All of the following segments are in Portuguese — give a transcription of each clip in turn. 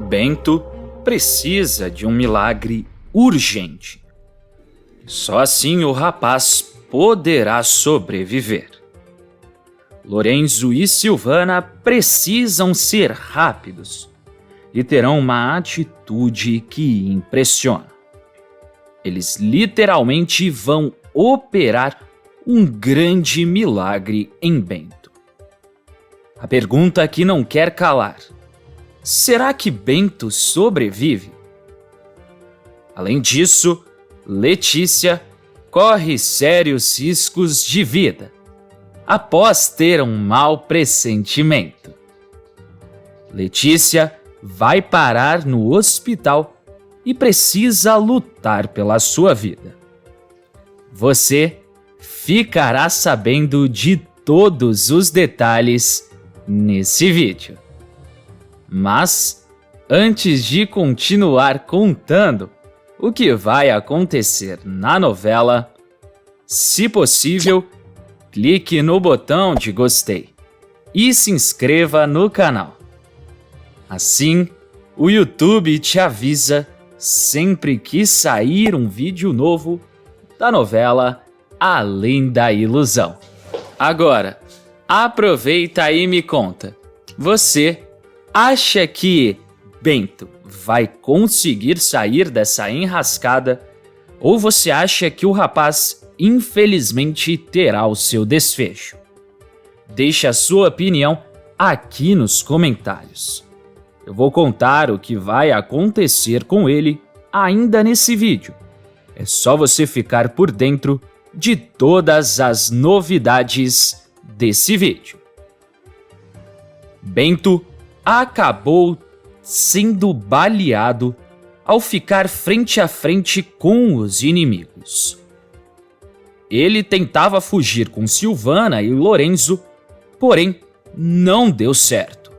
Bento precisa de um milagre urgente. Só assim o rapaz poderá sobreviver. Lorenzo e Silvana precisam ser rápidos e terão uma atitude que impressiona. Eles literalmente vão operar um grande milagre em Bento. A pergunta que não quer calar: será que Bento sobrevive? Além disso, Letícia corre sérios riscos de vida após ter um mau pressentimento. Letícia vai parar no hospital e precisa lutar pela sua vida. Você ficará sabendo de todos os detalhes nesse vídeo. Mas, antes de continuar contando o que vai acontecer na novela, se possível, clique no botão de gostei e se inscreva no canal. Assim, o YouTube te avisa sempre que sair um vídeo novo da novela Além da Ilusão. Agora, aproveita e me conta, você acha que Bento vai conseguir sair dessa enrascada ou você acha que o rapaz infelizmente terá o seu desfecho? Deixe a sua opinião aqui nos comentários. Eu vou contar o que vai acontecer com ele ainda nesse vídeo. É só você ficar por dentro de todas as novidades desse vídeo. Bento acabou sendo baleado ao ficar frente a frente com os inimigos. Ele tentava fugir com Silvana e Lorenzo, porém não deu certo.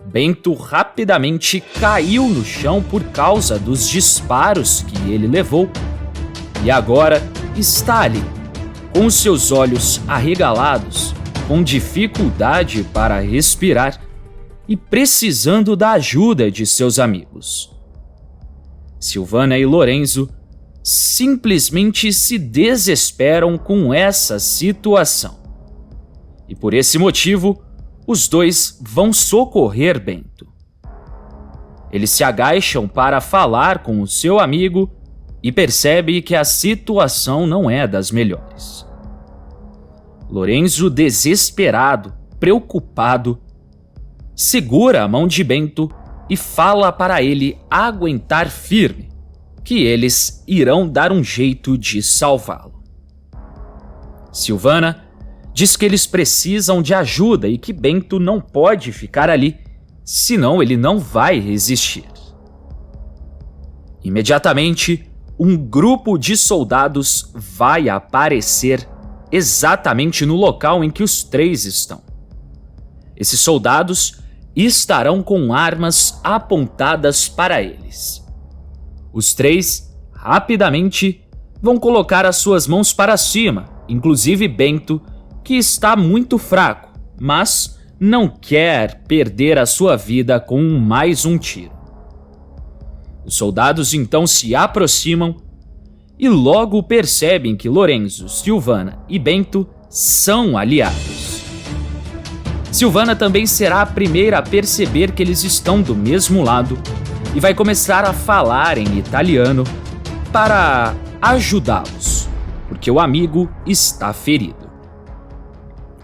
Bento rapidamente caiu no chão por causa dos disparos que ele levou e agora está ali, com seus olhos arregalados, com dificuldade para respirar e precisando da ajuda de seus amigos. Silvana e Lorenzo simplesmente se desesperam com essa situação. E por esse motivo, os dois vão socorrer Bento. Eles se agacham para falar com o seu amigo e percebem que a situação não é das melhores. Lorenzo, desesperado, preocupado, segura a mão de Bento e fala para ele aguentar firme, que eles irão dar um jeito de salvá-lo. Silvana diz que eles precisam de ajuda e que Bento não pode ficar ali, senão ele não vai resistir. Imediatamente, um grupo de soldados vai aparecer exatamente no local em que os três estão. Esses soldados estarão com armas apontadas para eles. Os três, rapidamente, vão colocar as suas mãos para cima, inclusive Bento, que está muito fraco, mas não quer perder a sua vida com mais um tiro. Os soldados então se aproximam e logo percebem que Lorenzo, Silvana e Bento são aliados. Silvana também será a primeira a perceber que eles estão do mesmo lado e vai começar a falar em italiano para ajudá-los, porque o amigo está ferido.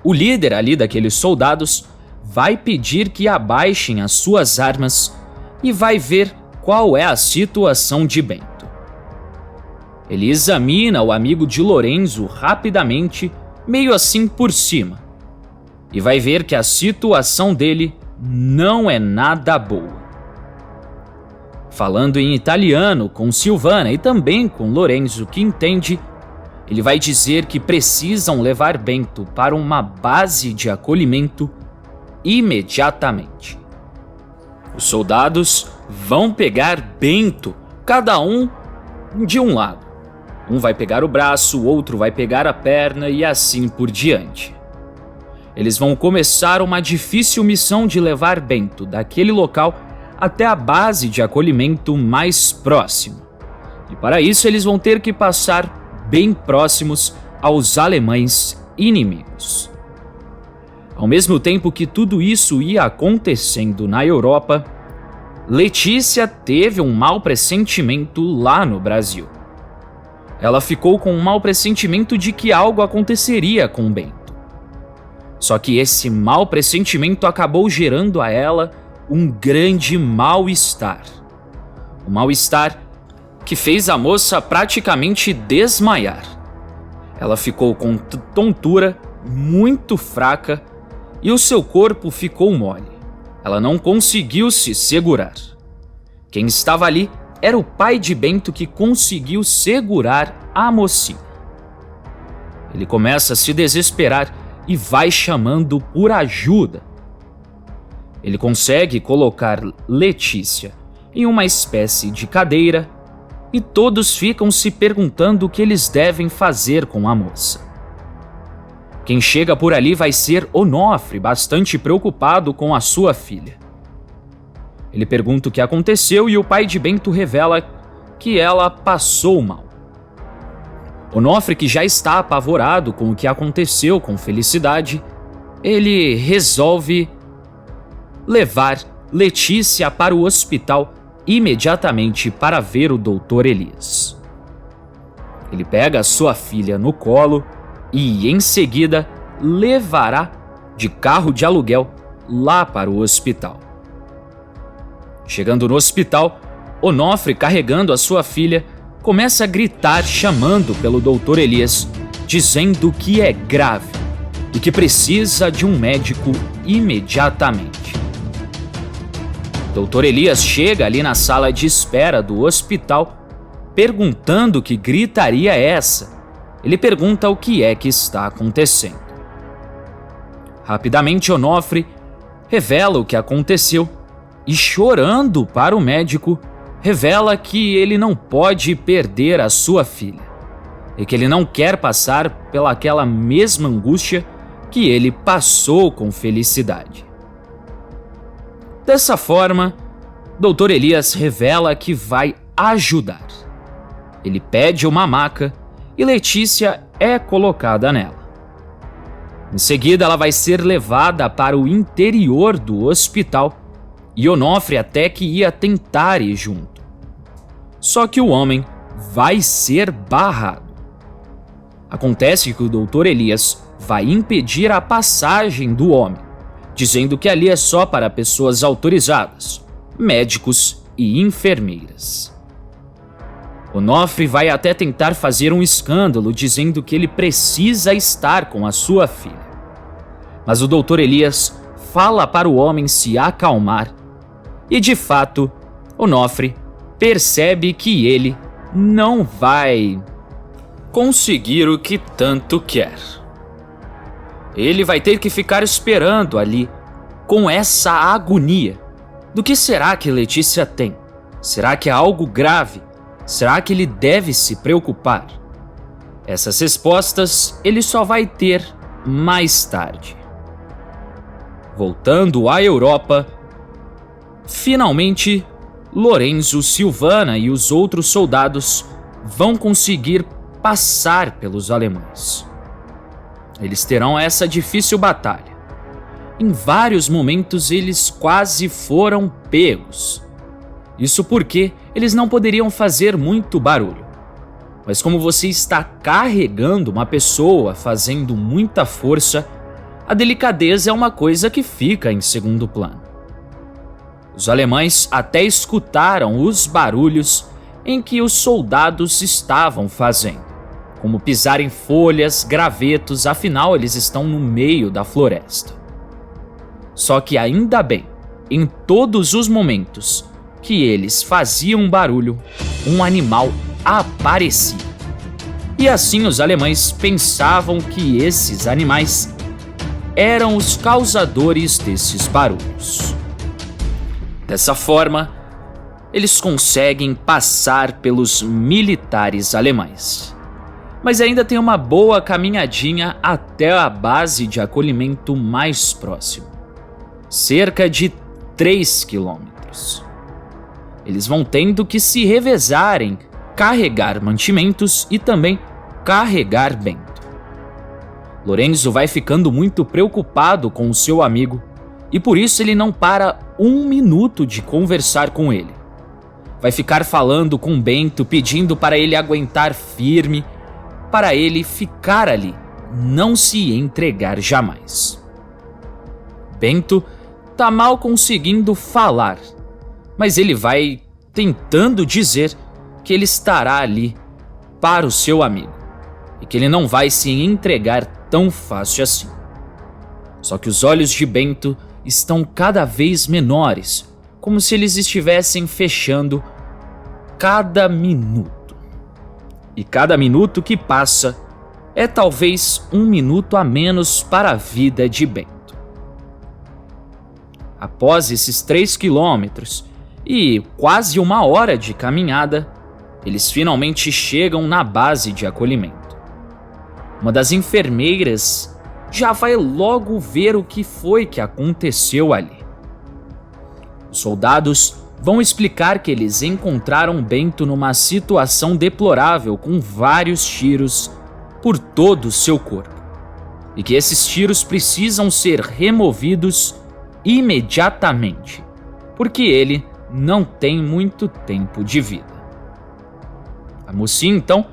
O líder ali daqueles soldados vai pedir que abaixem as suas armas e vai ver qual é a situação de Bento. Ele examina o amigo de Lorenzo rapidamente, meio assim por cima, e vai ver que a situação dele não é nada boa. Falando em italiano com Silvana e também com Lorenzo, que entende, ele vai dizer que precisam levar Bento para uma base de acolhimento imediatamente. Os soldados vão pegar Bento, cada um de um lado. Um vai pegar o braço, o outro vai pegar a perna e assim por diante. Eles vão começar uma difícil missão de levar Bento daquele local até a base de acolhimento mais próxima. E para isso eles vão ter que passar bem próximos aos alemães inimigos. Ao mesmo tempo que tudo isso ia acontecendo na Europa, Letícia teve um mau pressentimento lá no Brasil. Ela ficou com um mau pressentimento de que algo aconteceria com Bento. Só que esse mau pressentimento acabou gerando a ela um grande mal-estar. Um mal-estar que fez a moça praticamente desmaiar. Ela ficou com tontura, muito fraca, e o seu corpo ficou mole. Ela não conseguiu se segurar. Quem estava ali era o pai de Bento, que conseguiu segurar a mocinha. Ele começa a se desesperar e vai chamando por ajuda. Ele consegue colocar Letícia em uma espécie de cadeira e todos ficam se perguntando o que eles devem fazer com a moça. Quem chega por ali vai ser Onofre, bastante preocupado com a sua filha. Ele pergunta o que aconteceu e o pai de Bento revela que ela passou mal. Onofre, que já está apavorado com o que aconteceu com Felicidade, ele resolve levar Letícia para o hospital imediatamente para ver o Dr. Elias. Ele pega a sua filha no colo e, em seguida, levará de carro de aluguel lá para o hospital. Chegando no hospital, Onofre, carregando a sua filha, começa a gritar chamando pelo Dr. Elias, dizendo que é grave e que precisa de um médico imediatamente. Dr. Elias chega ali na sala de espera do hospital, perguntando que gritaria é essa. Ele pergunta o que é que está acontecendo. Rapidamente, Onofre revela o que aconteceu e, chorando para o médico, revela que ele não pode perder a sua filha e que ele não quer passar pelaquela mesma angústia que ele passou com Felicidade. Dessa forma, Dr. Elias revela que vai ajudar. Ele pede uma maca e Letícia é colocada nela. Em seguida, ela vai ser levada para o interior do hospital e Onofre até que ia tentar ir junto. Só que o homem vai ser barrado. Acontece que o Dr. Elias vai impedir a passagem do homem, dizendo que ali é só para pessoas autorizadas, médicos e enfermeiras. Onofre vai até tentar fazer um escândalo, dizendo que ele precisa estar com a sua filha. Mas o Dr. Elias fala para o homem se acalmar e, de fato, Onofre percebe que ele não vai conseguir o que tanto quer. Ele vai ter que ficar esperando ali, com essa agonia. Do que será que Letícia tem? Será que é algo grave? Será que ele deve se preocupar? Essas respostas ele só vai ter mais tarde. Voltando à Europa, finalmente, Lorenzo, Silvana e os outros soldados vão conseguir passar pelos alemães. Eles terão essa difícil batalha. Em vários momentos eles quase foram pegos. Isso porque eles não poderiam fazer muito barulho. Mas como você está carregando uma pessoa fazendo muita força, a delicadeza é uma coisa que fica em segundo plano. Os alemães até escutaram os barulhos em que os soldados estavam fazendo, como pisar em folhas, gravetos, afinal eles estão no meio da floresta. Só que ainda bem, em todos os momentos que eles faziam barulho, um animal aparecia. E assim os alemães pensavam que esses animais eram os causadores desses barulhos. Dessa forma, eles conseguem passar pelos militares alemães. Mas ainda tem uma boa caminhadinha até a base de acolhimento mais próximo. Cerca de 3 quilômetros. eles vão tendo que se revezar em carregar mantimentos e também carregar Bento. Lorenzo vai ficando muito preocupado com o seu amigo e por isso ele não para um minuto de conversar com ele. Vai ficar falando com Bento, pedindo para ele aguentar firme, para ele ficar ali, não se entregar jamais. Bento tá mal conseguindo falar, mas ele vai tentando dizer que ele estará ali para o seu amigo e que ele não vai se entregar tão fácil assim. Só que os olhos de Bento estão cada vez menores, como se eles estivessem fechando cada minuto. E cada minuto que passa é talvez um minuto a menos para a vida de Bento. Após esses 3 quilômetros e quase 1 hora de caminhada, eles finalmente chegam na base de acolhimento. Uma das enfermeiras já vai logo ver o que foi que aconteceu ali. Os soldados vão explicar que eles encontraram Bento numa situação deplorável com vários tiros por todo o seu corpo e que esses tiros precisam ser removidos imediatamente, porque ele não tem muito tempo de vida. A mocinha então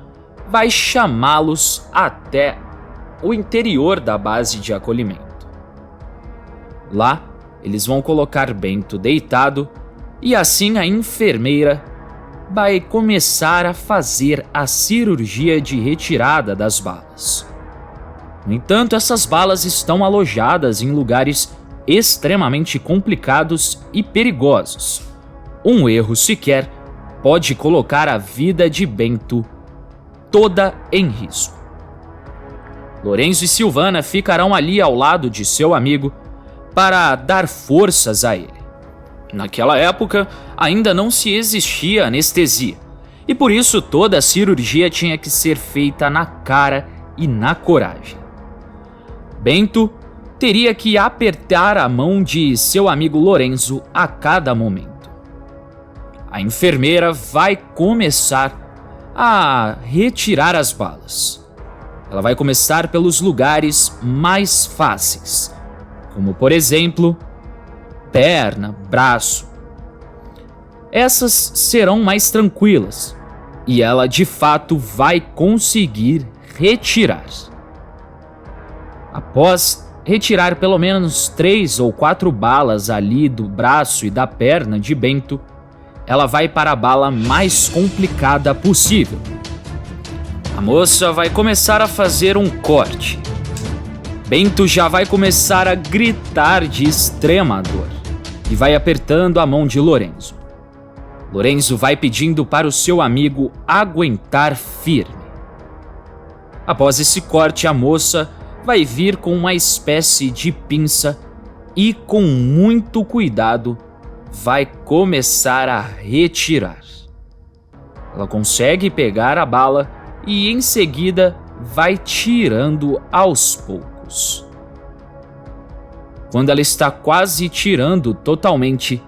vai chamá-los até o interior da base de acolhimento. Lá, eles vão colocar Bento deitado e assim a enfermeira vai começar a fazer a cirurgia de retirada das balas. No entanto, essas balas estão alojadas em lugares extremamente complicados e perigosos. Um erro sequer pode colocar a vida de Bento toda em risco. Lorenzo e Silvana ficarão ali ao lado de seu amigo para dar forças a ele. Naquela época, ainda não se existia anestesia, e por isso toda a cirurgia tinha que ser feita na cara e na coragem. Bento teria que apertar a mão de seu amigo Lorenzo a cada momento. A enfermeira vai começar a retirar as balas. Ela vai começar pelos lugares mais fáceis, como por exemplo, perna, braço. Essas serão mais tranquilas e ela de fato vai conseguir retirar. Após retirar pelo menos 3 ou 4 balas ali do braço e da perna de Bento, ela vai para a bala mais complicada possível. A moça vai começar a fazer um corte. Bento já vai começar a gritar de extrema dor e vai apertando a mão de Lorenzo. Lorenzo vai pedindo para o seu amigo aguentar firme. Após esse corte, a moça vai vir com uma espécie de pinça e, com muito cuidado, vai começar a retirar. Ela consegue pegar a bala e, em seguida, vai tirando aos poucos. Quando ela está quase tirando totalmente,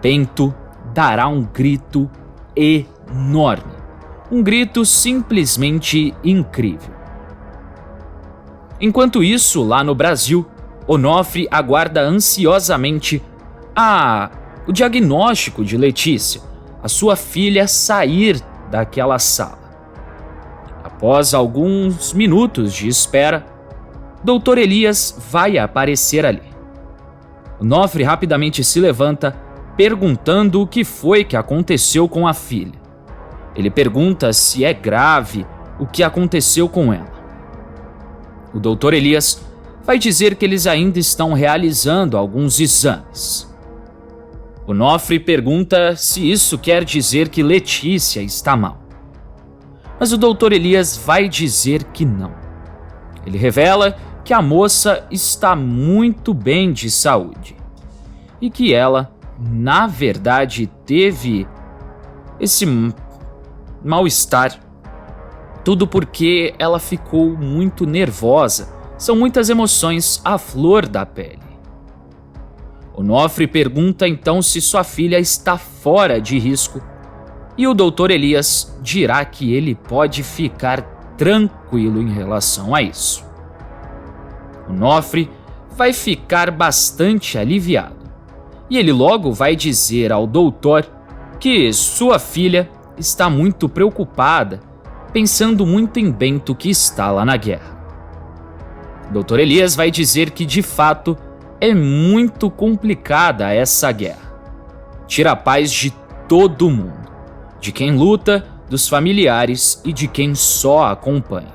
Bento dará um grito enorme. Um grito simplesmente incrível. Enquanto isso, lá no Brasil, Onofre aguarda ansiosamente o diagnóstico de Letícia, a sua filha, sair daquela sala. Após alguns minutos de espera, Dr. Elias vai aparecer ali. Onofre rapidamente se levanta, perguntando o que foi que aconteceu com a filha. Ele pergunta se é grave o que aconteceu com ela. O Dr. Elias vai dizer que eles ainda estão realizando alguns exames. Onofre pergunta se isso quer dizer que Letícia está mal. Mas o Dr. Elias vai dizer que não. Ele revela que a moça está muito bem de saúde e que ela, na verdade, teve esse mal-estar. Tudo porque ela ficou muito nervosa. São muitas emoções à flor da pele. Onofre pergunta então se sua filha está fora de risco e o Dr. Elias dirá que ele pode ficar tranquilo em relação a isso. Onofre vai ficar bastante aliviado e ele logo vai dizer ao doutor que sua filha está muito preocupada, pensando muito em Bento que está lá na guerra. Dr. Elias vai dizer que de fato é muito complicada essa guerra. Tira a paz de todo mundo, de quem luta, dos familiares e de quem só acompanha.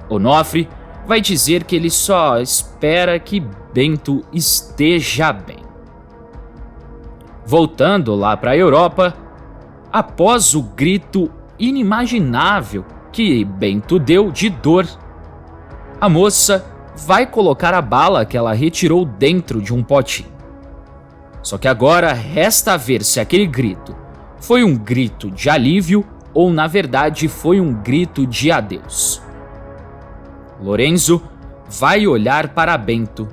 Onofre vai dizer que ele só espera que Bento esteja bem. Voltando lá para a Europa, após o grito inimaginável que Bento deu de dor, a moça vai colocar a bala que ela retirou dentro de um potinho. Só que agora resta ver se aquele grito foi um grito de alívio ou, na verdade, foi um grito de adeus. Lorenzo vai olhar para Bento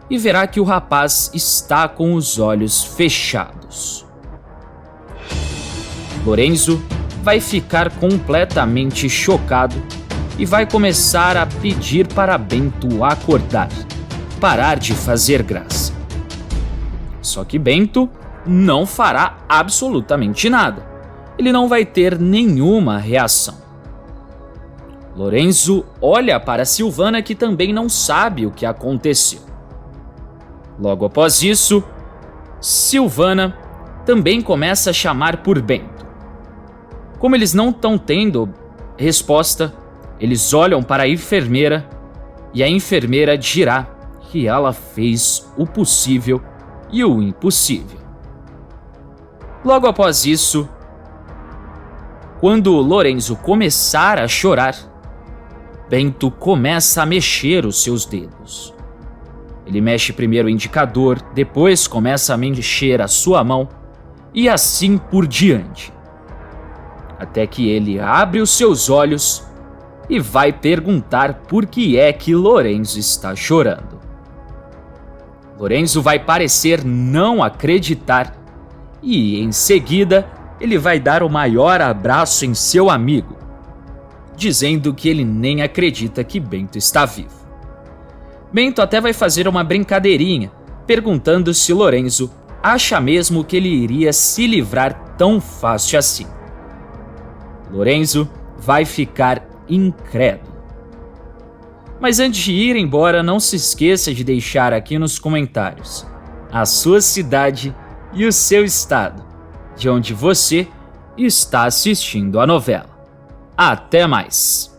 e verá que o rapaz está com os olhos fechados. Lorenzo vai ficar completamente chocado e vai começar a pedir para Bento acordar, parar de fazer graça. Só que Bento não fará absolutamente nada. Ele não vai ter nenhuma reação. Lorenzo olha para Silvana, que também não sabe o que aconteceu. Logo após isso, Silvana também começa a chamar por Bento. Como eles não estão tendo resposta, eles olham para a enfermeira e a enfermeira dirá que ela fez o possível e o impossível. Logo após isso, quando Lorenzo começar a chorar, Bento começa a mexer os seus dedos. Ele mexe primeiro o indicador, depois começa a mexer a sua mão e assim por diante. Até que ele abre os seus olhos e vai perguntar por que é que Lorenzo está chorando. Lorenzo vai parecer não acreditar e, em seguida, ele vai dar o maior abraço em seu amigo, dizendo que ele nem acredita que Bento está vivo. Bento até vai fazer uma brincadeirinha, perguntando se Lorenzo acha mesmo que ele iria se livrar tão fácil assim. Lorenzo vai ficar incrédulo. Mas antes de ir embora, não se esqueça de deixar aqui nos comentários a sua cidade e o seu estado, de onde você está assistindo a novela. Até mais!